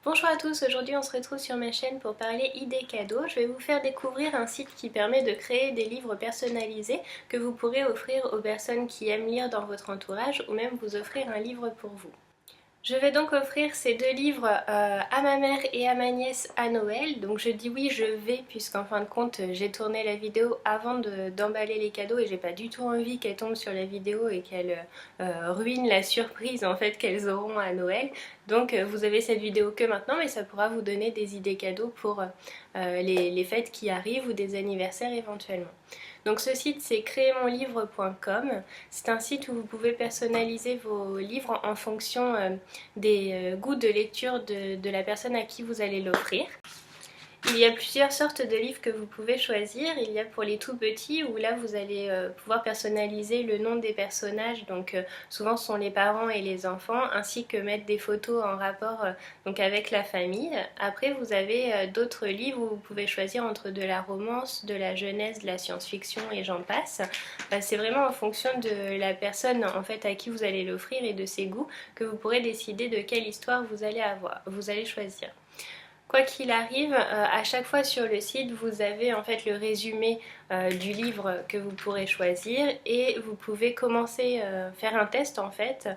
Bonjour à tous, aujourd'hui on se retrouve sur ma chaîne pour parler idées cadeaux. Je vais vous faire découvrir un site qui permet de créer des livres personnalisés que vous pourrez offrir aux personnes qui aiment lire dans votre entourage ou même vous offrir un livre pour vous. Je vais donc offrir ces deux livres à ma mère et à ma nièce à Noël. Donc je dis oui, je vais, puisqu'en fin de compte j'ai tourné la vidéo avant d'emballer les cadeaux et j'ai pas du tout envie qu'elles tombent sur la vidéo et qu'elles ruinent la surprise en fait qu'elles auront à Noël. Donc vous avez cette vidéo que maintenant, mais ça pourra vous donner des idées cadeaux pour les fêtes qui arrivent ou des anniversaires éventuellement. Donc ce site c'est créermonlivre.com. C'est un site où vous pouvez personnaliser vos livres en fonction des goûts de lecture de la personne à qui vous allez l'offrir. Il y a plusieurs sortes de livres que vous pouvez choisir. Il y a pour les tout petits où là vous allez pouvoir personnaliser le nom des personnages, donc souvent ce sont les parents et les enfants, ainsi que mettre des photos en rapport donc avec la famille. Après vous avez d'autres livres où vous pouvez choisir entre de la romance, de la jeunesse, de la science-fiction et j'en passe. C'est vraiment en fonction de la personne en fait à qui vous allez l'offrir et de ses goûts que vous pourrez décider de quelle histoire vous allez choisir. Quoi qu'il arrive, à chaque fois sur le site, vous avez en fait le résumé du livre que vous pourrez choisir et vous pouvez commencer à faire un test en fait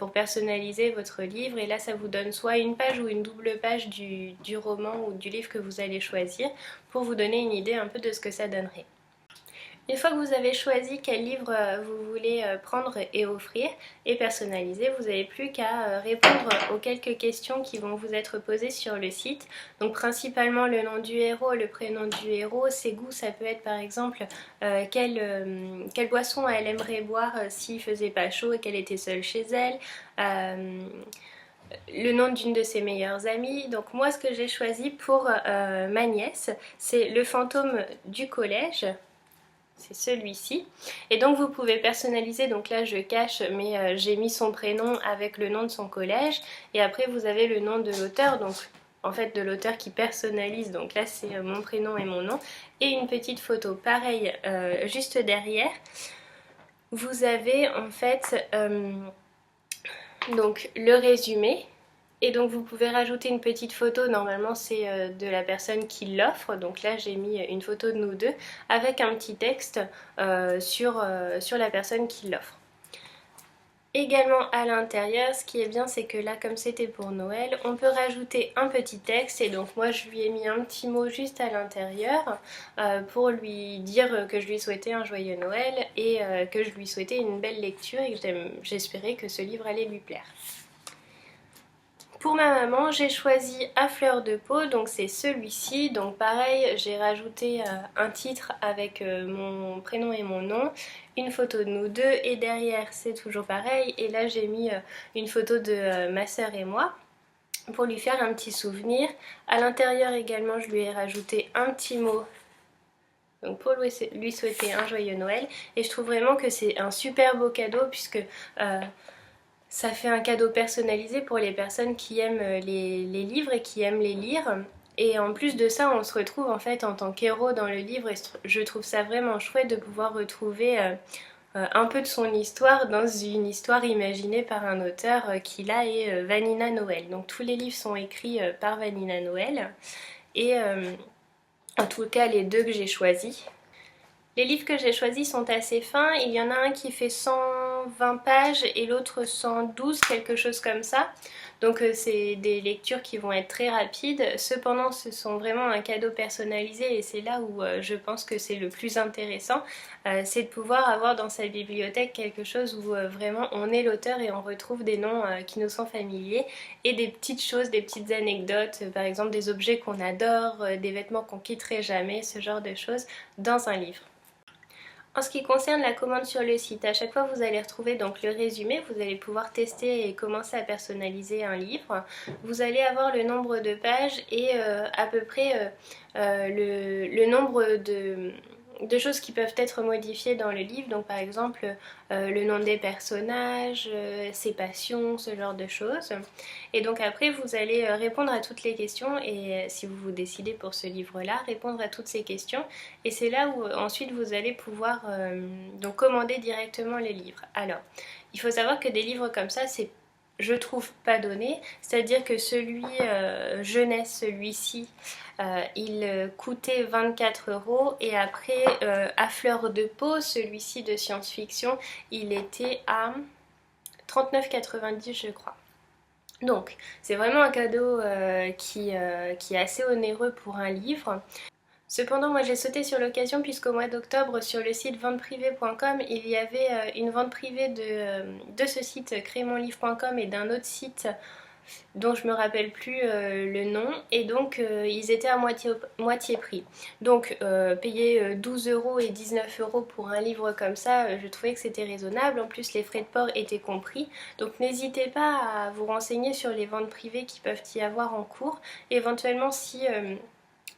pour personnaliser votre livre et là ça vous donne soit une page ou une double page du roman ou du livre que vous allez choisir pour vous donner une idée un peu de ce que ça donnerait. Une fois que vous avez choisi quel livre vous voulez prendre et offrir et personnaliser, vous n'avez plus qu'à répondre aux quelques questions qui vont vous être posées sur le site. Donc principalement le nom du héros, le prénom du héros, ses goûts, ça peut être par exemple quelle boisson elle aimerait boire s'il faisait pas chaud et qu'elle était seule chez elle. Le nom d'une de ses meilleures amies. Donc moi ce que j'ai choisi pour ma nièce, c'est le fantôme du collège. C'est celui-ci. Et donc vous pouvez personnaliser, donc là je cache, mais j'ai mis son prénom avec le nom de son collège. Et après vous avez le nom de l'auteur, donc en fait de l'auteur qui personnalise. Donc là c'est mon prénom et mon nom. Et une petite photo. Pareil, juste derrière, vous avez en fait donc le résumé. Et donc vous pouvez rajouter une petite photo, normalement c'est de la personne qui l'offre, donc là j'ai mis une photo de nous deux avec un petit texte sur la personne qui l'offre. Également à l'intérieur, ce qui est bien c'est que là comme c'était pour Noël, on peut rajouter un petit texte et donc moi je lui ai mis un petit mot juste à l'intérieur pour lui dire que je lui souhaitais un joyeux Noël et que je lui souhaitais une belle lecture et que j'espérais que ce livre allait lui plaire. Pour ma maman, j'ai choisi À fleur de peau, donc c'est celui-ci. Donc pareil, j'ai rajouté un titre avec mon prénom et mon nom, une photo de nous deux et derrière c'est toujours pareil. Et là j'ai mis une photo de ma soeur et moi pour lui faire un petit souvenir. À l'intérieur également, je lui ai rajouté un petit mot. Donc pour lui souhaiter un joyeux Noël. Et je trouve vraiment que c'est un super beau cadeau puisque ça fait un cadeau personnalisé pour les personnes qui aiment les livres et qui aiment les lire. Et en plus de ça, on se retrouve en fait en tant qu'héros dans le livre et je trouve ça vraiment chouette de pouvoir retrouver un peu de son histoire dans une histoire imaginée par un auteur qui là est Vanina Noël. Donc tous les livres sont écrits par Vanina Noël et en tout cas les deux que j'ai choisis. Les livres que j'ai choisis sont assez fins, il y en a un qui fait 120 pages et l'autre 112, quelque chose comme ça. Donc c'est des lectures qui vont être très rapides, cependant ce sont vraiment un cadeau personnalisé et c'est là où je pense que c'est le plus intéressant, c'est de pouvoir avoir dans sa bibliothèque quelque chose où vraiment on est l'auteur et on retrouve des noms qui nous sont familiers et des petites choses, des petites anecdotes, par exemple des objets qu'on adore, des vêtements qu'on quitterait jamais, ce genre de choses dans un livre. En ce qui concerne la commande sur le site, à chaque fois vous allez retrouver donc le résumé, vous allez pouvoir tester et commencer à personnaliser un livre. Vous allez avoir le nombre de pages et à peu près le nombre de choses qui peuvent être modifiées dans le livre, donc par exemple le nom des personnages, ses passions, ce genre de choses. Et donc après vous allez répondre à toutes les questions et si vous vous décidez pour ce livre-là, répondre à toutes ces questions et c'est là où ensuite vous allez pouvoir donc commander directement les livres. Alors, il faut savoir que des livres comme ça, c'est je trouve pas donné, c'est-à-dire que celui jeunesse, celui-ci, il coûtait 24 € et après à fleur de peau, celui-ci de science-fiction, il était à 39,90 je crois. Donc c'est vraiment un cadeau qui est assez onéreux pour un livre. Cependant, moi j'ai sauté sur l'occasion puisqu'au mois d'octobre sur le site venteprivée.com il y avait une vente privée de ce site crémonlivre.com et d'un autre site dont je me rappelle plus le nom, et donc ils étaient à moitié prix. Donc payer 12 € et 19 € pour un livre comme ça, je trouvais que c'était raisonnable. En plus les frais de port étaient compris, donc n'hésitez pas à vous renseigner sur les ventes privées qui peuvent y avoir en cours. Éventuellement si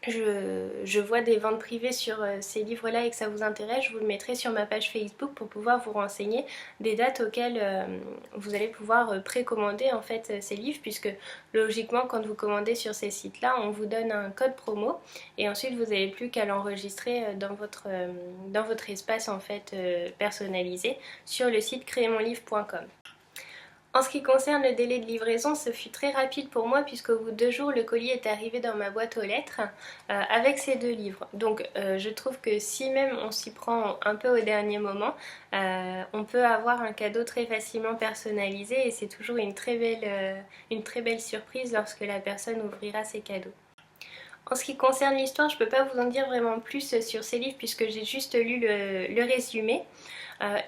je vois des ventes privées sur ces livres-là et que ça vous intéresse, je vous le mettrai sur ma page Facebook pour pouvoir vous renseigner des dates auxquelles vous allez pouvoir précommander en fait ces livres, puisque logiquement quand vous commandez sur ces sites-là, on vous donne un code promo et ensuite vous n'avez plus qu'à l'enregistrer dans votre espace en fait personnalisé sur le site crémonlivre.com. En ce qui concerne le délai de livraison, ce fut très rapide pour moi puisqu'au bout de 2 jours, le colis est arrivé dans ma boîte aux lettres avec ces 2 livres. Donc je trouve que si même on s'y prend un peu au dernier moment, on peut avoir un cadeau très facilement personnalisé et c'est toujours une très belle surprise lorsque la personne ouvrira ses cadeaux. En ce qui concerne l'histoire, je ne peux pas vous en dire vraiment plus sur ces livres puisque j'ai juste lu le résumé.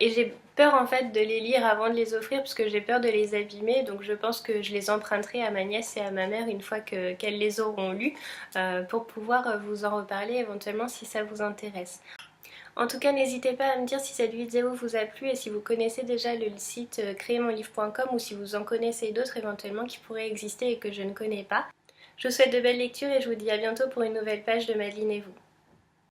Et j'ai peur en fait de les lire avant de les offrir parce que j'ai peur de les abîmer, donc je pense que je les emprunterai à ma nièce et à ma mère une fois qu'elles les auront lus pour pouvoir vous en reparler éventuellement si ça vous intéresse. En tout cas, n'hésitez pas à me dire si cette vidéo vous a plu et si vous connaissez déjà le site crémonlivre.com ou si vous en connaissez d'autres éventuellement qui pourraient exister et que je ne connais pas. Je vous souhaite de belles lectures et je vous dis à bientôt pour une nouvelle page de Madeleine et vous.